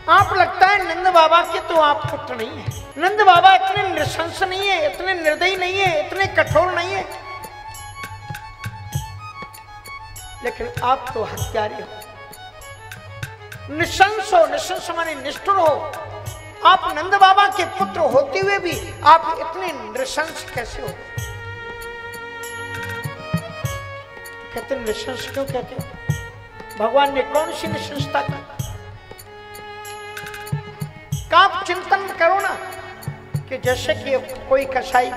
आप लगता है नंद बाबा के तो आप पुत्र नहीं है। नंद बाबा इतने नृशंस नहीं है, इतने निर्दयी नहीं है, इतने कठोर नहीं है, लेकिन आप तो हत्यारे हो, निशंस हो। निशंस माने निष्ठुर हो। आप नंद बाबा के पुत्र होते हुए भी आप इतने नृशंस कैसे हो? कहते नृशंस क्यों कहते हो? भगवान ने कौन सी निशंसता की? का आप चिंतन करो ना कि जैसे कि कोई कसाई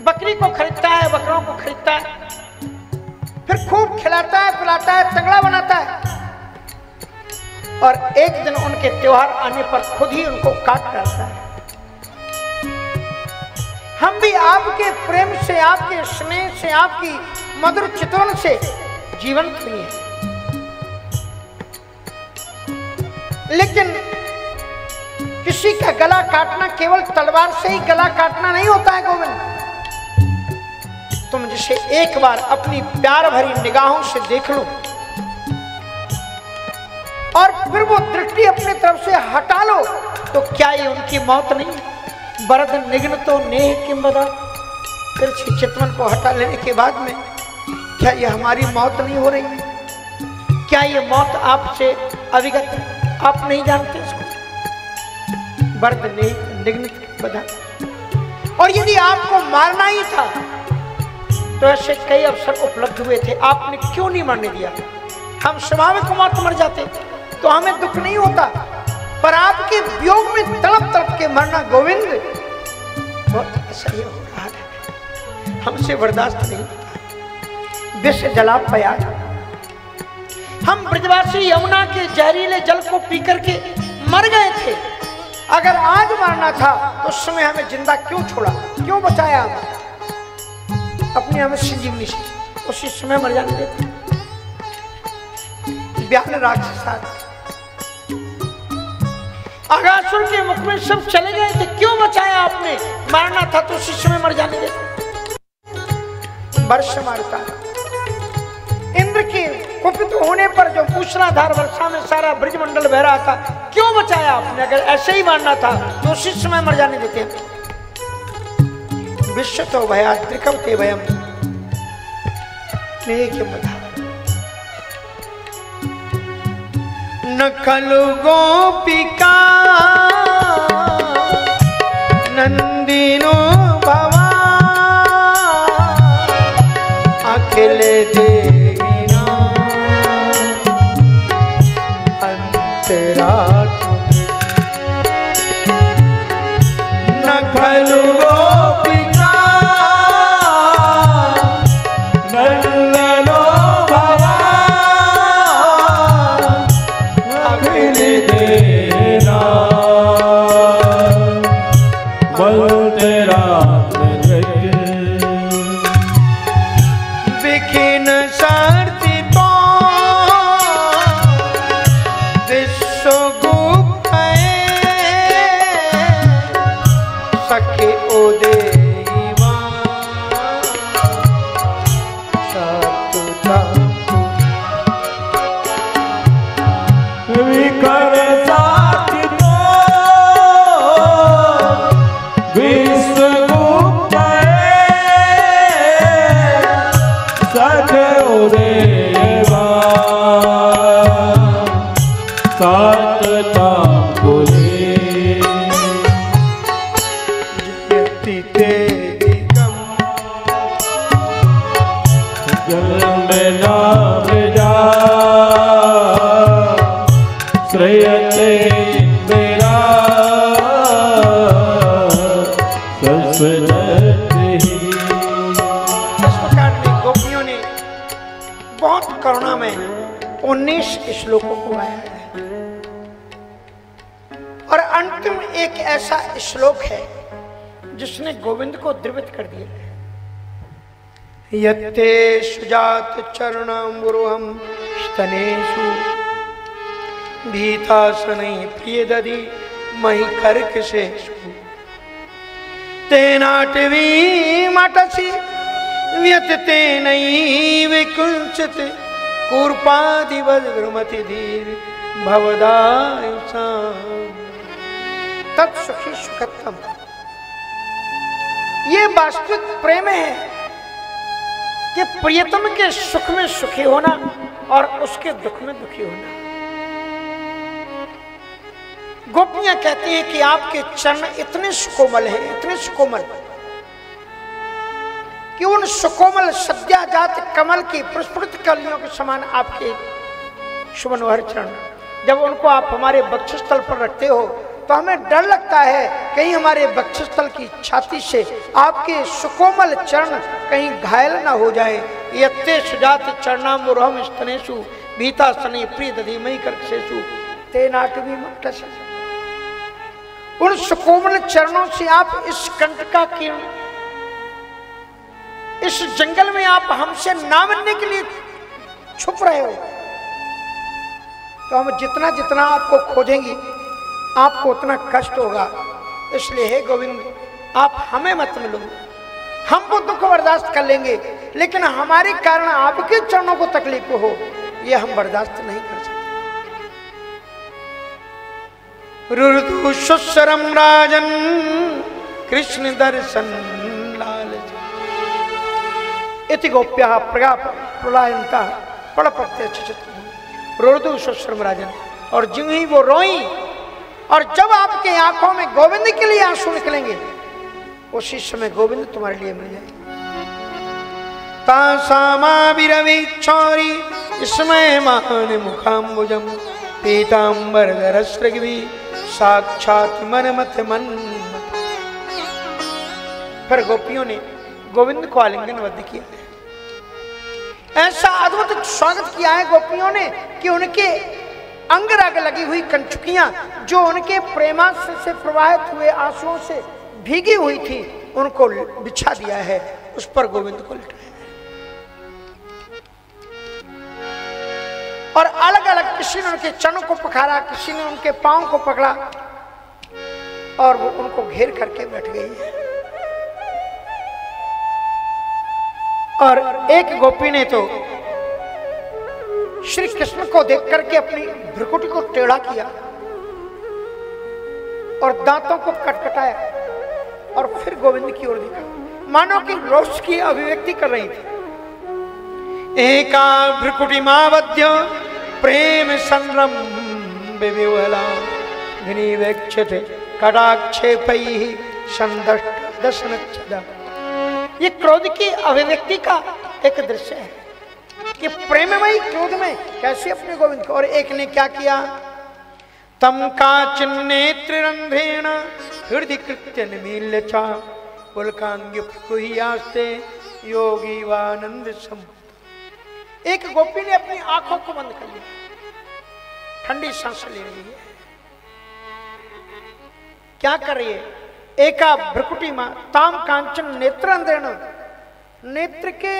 बकरी को खरीदता है, बकरों को खरीदता है, फिर खूब खिलाता है, पिलाता है, तगड़ा बनाता है, और एक दिन उनके त्योहार आने पर खुद ही उनको काट डालता है। हम भी आपके प्रेम से, आपके स्नेह से, आपकी मधुर चितवन से जीवंत हुए हैं, लेकिन किसी का गला काटना केवल तलवार से ही गला काटना नहीं होता है गोविंद। तुम जिसे एक बार अपनी प्यार भरी निगाहों से देख लो और फिर वो दृष्टि अपनी तरफ से हटा लो, तो क्या ये उनकी मौत नहीं? बरद निग्न तो नेह किम बदा। फिर चितवन को हटा लेने के बाद में क्या ये हमारी मौत नहीं हो रही? क्या ये मौत आपसे अविगत है? आप नहीं जानते इसको? बरद निग्न बदा। और यदि आपको मारना ही था तो ऐसे कई अवसर उपलब्ध हुए थे, आपने क्यों नहीं मरने दिया? हम स्वाभाविक मौत मर जाते तो हमें दुख नहीं होता, पर आपके वियोग में तड़प तड़प के मरना गोविंद बहुत असह्य हो रहा है, हमसे बर्दाश्त नहीं होता। विष जला पया। हम ब्रजवासी यमुना के जहरीले जल को पी करके मर गए थे। अगर आज मरना था तो उस समय हमें जिंदा क्यों छोड़ा, क्यों बचाया? अपनी हमें संजीवनी से उसी समय मर जाने देते। व्याल राक्षस अगासुर के मुख में सब चले गए थे, क्यों बचाया आपने? मारना था तो उसी समय मर जाने देते। वर्ष मारता इंद्र के कुपित होने पर जो मूसलाधार वर्षा में सारा ब्रजमंडल बह रहा था, क्यों बचाया आपने? अगर ऐसे ही मारना था तो उसी समय मर जाने देते। विश्व तो भया त्रिकमते भयम न खलु गोपिका नंदिनो भवा अखिल देविना अंतरा न खलु गोपिका नंदनो भवा अखिल देना बल तेरा विखिन सारथी तो विश्वगुप्त सखे ओदे विकर साथी तो विश्वगुप्त सखे ओदेवा सातता बोले जयति तेरी कम जन्म नाम जा श्रेयते मेरा ससुरते। इस प्रकार में गोपियों ने बहुत करुणा में 19 श्लोकों को गाया है, और अंतिम एक ऐसा श्लोक है जिसने गोविंद को द्रवित कर दिया है। यत्ते सुजात चरणाम्बुरुहं स्तनेषु भीतासनै प्रिय दधि मही कर्क से तेनाटवी मटसी व्यत तेनैव कुंचित कूर्पादिवद्रुमति धीर भवदायुषा तत्सुखी सुखत्तम। ये वास्तविक प्रेम है कि प्रियतम के सुख में सुखी होना और उसके दुख में दुखी होना। गोपियां कहती हैं कि आपके चरण इतने सुकोमल हैं, इतने सुकोमल कि उन सुकोमल सद्याजात कमल की प्रस्फुटित कलियों के समान आपके सुमनोहर चरण, जब उनको आप हमारे वक्षस्थल पर रखते हो तो हमें डर लगता है कहीं हमारे वक्षस्थल की छाती से आपके सुकोमल चरण कहीं घायल ना हो जाए। यत्ते सुजात चरणाम्बुरहम स्तनेषु भीता स्तने प्रिय दधीमहि कर्कशेषु तेनाटवी मक्तश। उन सुकोमल चरणों से आप इस कंटका की इस जंगल में आप हमसे ना मिलने के लिए छुप रहे हो, तो हम जितना जितना आपको खोजेंगे आपको उतना कष्ट होगा। इसलिए हे गोविंद, आप हमें मत मिलो, हम वो दुख बर्दाश्त कर लेंगे, लेकिन हमारे कारण आपके चरणों को तकलीफ हो, ये हम बर्दाश्त नहीं कर सकते। रुरदु सुस्वरम राजन कृष्ण दर्शन लाल इति गोप्या प्रलयंता पड़पत्य रुरदु सुस्वरम राजन। और ज्यों ही वो रोई और जब आपके आंखों में गोविंद के लिए आंसू निकलेंगे, उसी समय गोविंद तुम्हारे लिए मिल जाएंगे। तासामाविरवीक्षौरी इसमय मान मुखाम्बुजम पीताम्बरधरस्रग्वी साक्षात मनमथ मन। फिर गोपियों ने गोविंद को आलिंगनबद्ध किया। ऐसा अद्भुत स्वागत किया है गोपियों ने कि उनके अंग रग लगी हुई कंचुकियां जो उनके प्रेमास्त्र से प्रवाहित हुए आंसुओं से भीगी हुई थी, उनको बिछा दिया है, उस पर गोविंद को लिटाया। और अलग अलग किसी ने उनके चरणों को पखारा, किसी ने उनके पांव को पकड़ा और वो उनको घेर करके बैठ गई है। और एक गोपी ने तो श्री कृष्ण को देख करके अपनी भ्रुकुटी को टेढ़ा किया और दांतों को कटकटाया और फिर गोविंद की ओर देखा, मानो कि रोष की अभिव्यक्ति कर रही थी। एका भ्रुकुटी मावद्य प्रेम संरम विविवला विनिवेक्षते कटाक्षेपैः संदष्ट दशनच्छदा। ये क्रोध की अभिव्यक्ति का एक दृश्य है कि प्रेममयी क्रोध में कैसे अपने गोविंद को। और एक ने क्या किया, तम काचिन्नेत्ररंध्रेण हृदय कृत्य निमील्य चा पुलकांग्युपकुह्यास्ते योगी वानंद सम। एक गोपी ने अपनी आंखों को बंद कर लिया, ठंडी सांस ले रही है। क्या कर रही है? एका भ्रुकुटी मां ताम कांचन नेत्ररंध्रेण, नेत्र के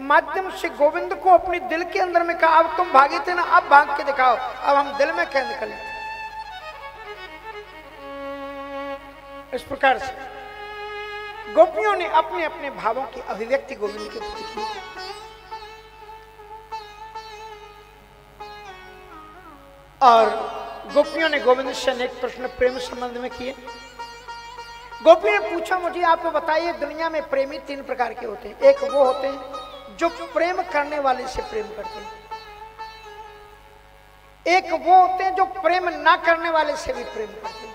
माध्यम से गोविंद को अपने दिल के अंदर में कहा, अब तुम भागे थे ना, अब भाग के दिखाओ, अब हम दिल में कैद कर लेते। इस प्रकार से गोपियों ने अपने अपने भावों की अभिव्यक्ति गोविंद के प्रति की। और गोपियों ने गोविंद से अनेक प्रश्न प्रेम संबंध में किए। गोपी ने पूछा, मुझे आप बताइए, दुनिया में प्रेमी तीन प्रकार के होते हैं। एक वो होते हैं जो प्रेम करने वाले से प्रेम करते हैं, एक वो होते हैं जो प्रेम ना करने वाले से भी प्रेम करते हैं,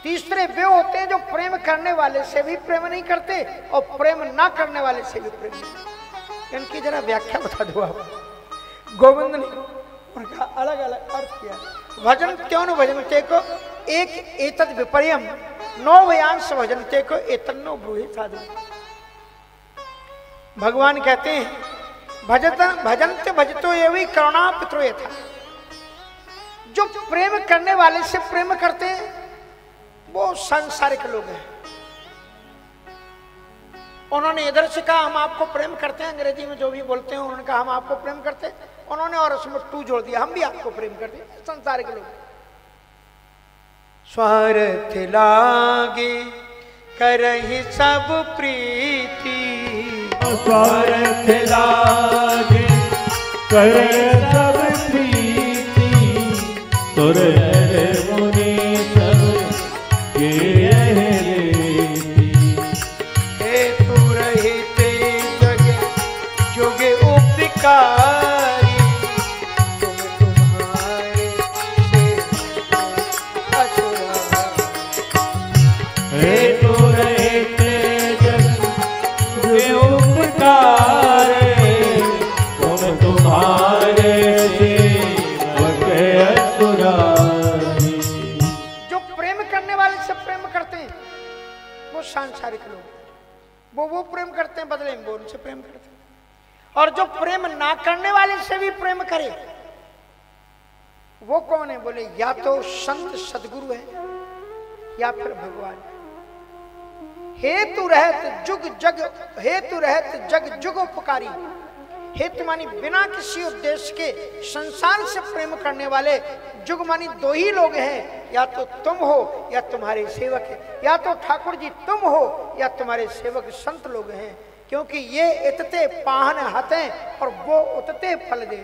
तीसरे वे होते हैं जो प्रेम करने वाले से भी प्रेम नहीं करते और प्रेम ना करने वाले से भी प्रेम नहीं करते। इनकी जरा व्याख्या बता दो आप। गोविंद ने उनका अलग अलग अर्थ किया। भजन क्यों न भजनते को एक एतद विपर्यम नौ वयांश भजनते को एतन्नो ब्रूहि साधु। भगवान कहते हैं भजनते भजतो ये भी करुणा पितरो यथा। जो प्रेम करने वाले से प्रेम करते हैं वो सांसारिक लोग हैं। उन्होंने इधर से कहा हम आपको प्रेम करते हैं, अंग्रेजी में जो भी बोलते हैं उन्होंने कहा हम आपको प्रेम करते हैं, उन्होंने और उसमें टू जोड़ दिया, हम भी आपको प्रेम करते हैं। सांसारिक लोग स्वार्थ लागे करहि सब प्रीति, स्वार्थ लागे करे सब प्रीति तुर मुनि सब के हे तू रहते जग जुग उपकारी तुम तुम्हारे से असुरा। हे तू रहते जग जुग उपकारी तुम तुम्हारे सेवक असुरारी। जो प्रेम करने वाले से प्रेम करते हैं वो सांसारिक लोग, वो प्रेम करते हैं, बदले में वो उनसे प्रेम करते हैं। और जो प्रेम ना करने वाले से भी प्रेम करे वो कौन है? बोले या तो संत सदगुरु है या फिर भगवान है। हेतु रहत जुग जग, हेतु रहत जग जुग उपकारी। हेतु मानी बिना किसी उद्देश्य के संसार से प्रेम करने वाले जुग मानी दो ही लोग हैं, या तो तुम हो या तुम्हारे सेवक है, या तो ठाकुर जी तुम हो या तुम्हारे सेवक संत लोग हैं। क्योंकि ये इतते पाहन हते और वो उतते फल दे,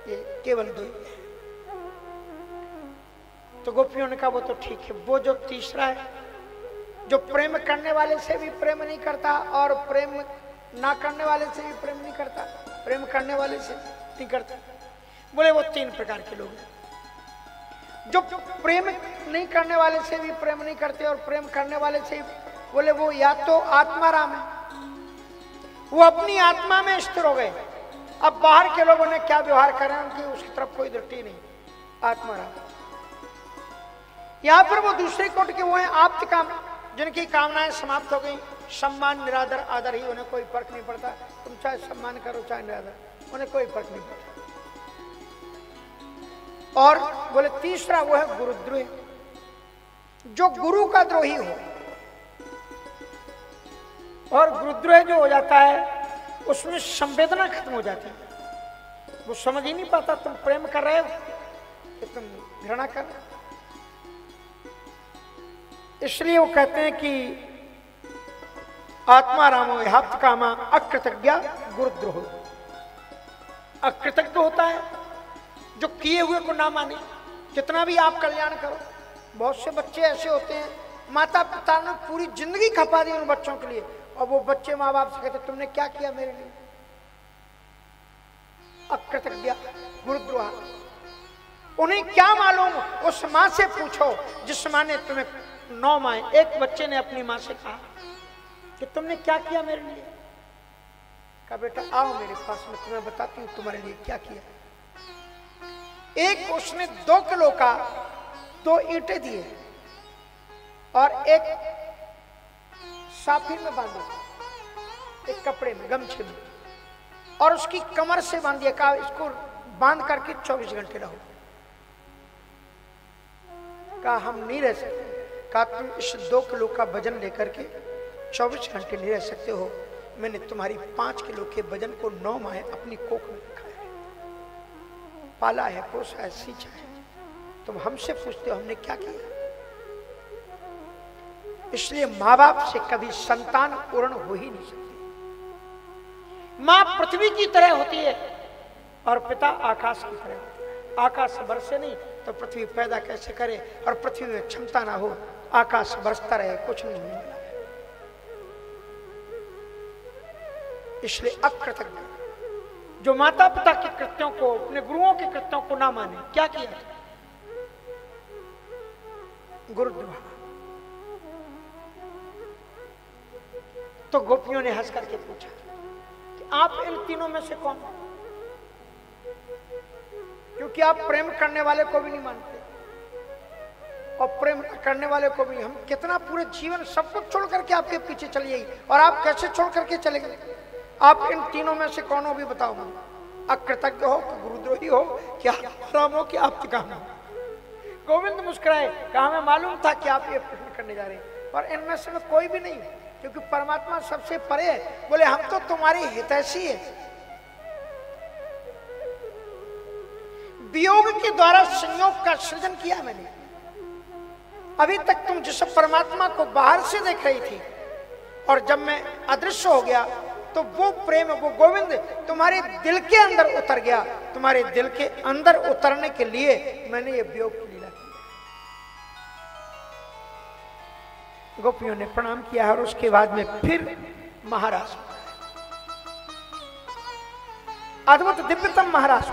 ये केवल दो ही है। तो गोपियों ने कहा वो तो ठीक है, वो जो तीसरा है जो प्रेम करने वाले से भी प्रेम नहीं करता और प्रेम ना करने वाले से भी प्रेम नहीं करता, प्रेम करने वाले से नहीं करता, बोले वो तीन प्रकार के लोग हैं। जो प्रेम नहीं करने वाले से भी प्रेम नहीं करते और प्रेम करने वाले से, बोले वो या तो आत्माराम है, वो अपनी आत्मा में स्थिर हो गए। अब बाहर के लोगों ने क्या व्यवहार करें उनकी उसकी तरफ कोई दृष्टि नहीं, आत्माराम। यहां पर वो दूसरे कोट के वो हैं आप्त काम, जिनकी कामनाएं समाप्त हो गई। सम्मान निरादर आदर ही, उन्हें कोई फर्क नहीं पड़ता, तुम चाहे सम्मान करो चाहे निरादर, उन्हें कोई फर्क नहीं पड़ता। और बोले तीसरा वो है गुरुद्रोही, जो गुरु का द्रोही हो। और गुरुद्रोह जो हो जाता है उसमें संवेदना खत्म हो जाती है, वो समझ ही नहीं पाता तुम प्रेम कर रहे हो कि तुम घृणा कर रहे हो। इसलिए वो कहते हैं कि आत्मा रामो याप्त कामा अकृतज्ञ गुरुद्रोह। अकृतज्ञ होता है जो किए हुए को ना माने, कितना भी आप कल्याण करो। बहुत से बच्चे ऐसे होते हैं, माता पिता ने पूरी जिंदगी खपा दी उन बच्चों के लिए, और वो बच्चे माँ बाप से कहते तुमने क्या किया मेरे लिए। अकृतज्ञ गुरुद्रोह। उन्हें क्या मालूम, उस माँ से पूछो जिस माँ ने तुम्हें 9 माँ। एक बच्चे ने अपनी माँ से कहा कि तुमने क्या किया मेरे लिए। कहा बेटा आओ मेरे पास, मैं तुम्हें बताती हूँ तुम्हारे लिए क्या किया। एक उसने 2 किलो का 2 ईंटें दिए और एक साफी में बांधा, एक कपड़े में गमछे में, और उसकी कमर से बांध दिया। कहा इसको बांध करके 24 घंटे रहो। कहा हम नहीं रह सकते। कहा तुम इस 2 किलो का वजन लेकर के 24 घंटे नहीं रह सकते हो। मैंने तुम्हारी 5 किलो के वजन को 9 माह अपनी कोख में रखा है, पाला है, पोसा है, सींचा है। तुम हमसे पूछते हो हमने क्या किया। इसलिए माँ बाप से कभी संतान पूर्ण हो ही नहीं सकती। माँ पृथ्वी की तरह होती है और पिता आकाश की तरह होता है। आकाश बरसे नहीं तो पृथ्वी पैदा कैसे करे, और पृथ्वी में क्षमता ना हो आकाश बरसता रहे, कुछ नहीं होने वाला है। इसलिए अकृतज्ञ जो माता पिता के कृत्यों को, अपने गुरुओं के कृत्यों को ना माने, क्या किया गुरुद्रोह। तो गोपियों ने हंस करके पूछा कि आप इन तीनों में से कौन? क्योंकि आप प्रेम करने वाले को भी नहीं मानते और प्रेम करने वाले को भी। हम कितना पूरे जीवन सब कुछ छोड़ करके आपके पीछे चले जाइए, और आप कैसे छोड़ करके चले गए? आप इन तीनों में से कौन हो भी बताओ। अकृतज्ञ हो कि गुरुद्रोही हो, क्या राम हो कि आप काम हो? गोविंद मुस्कुराए, कहा हमें मालूम था कि आप ये प्रश्न करने जा रहे हैं, और इनमें से मैं कोई भी नहीं, क्योंकि परमात्मा सबसे परे है। बोले हम तो तुम्हारी हितैषी है, वियोग के द्वारा संयोग का सृजन किया मैंने। अभी तक तुम जिस परमात्मा को बाहर से देख रही थी, और जब मैं अदृश्य हो गया तो वो प्रेम, वो गोविंद तुम्हारे दिल के अंदर उतर गया। तुम्हारे दिल के अंदर उतरने के लिए मैंने ये वियोग की लीला की। गोपियों ने प्रणाम किया और उसके बाद में फिर महाराज, अद्भुत दिव्यतम महाराज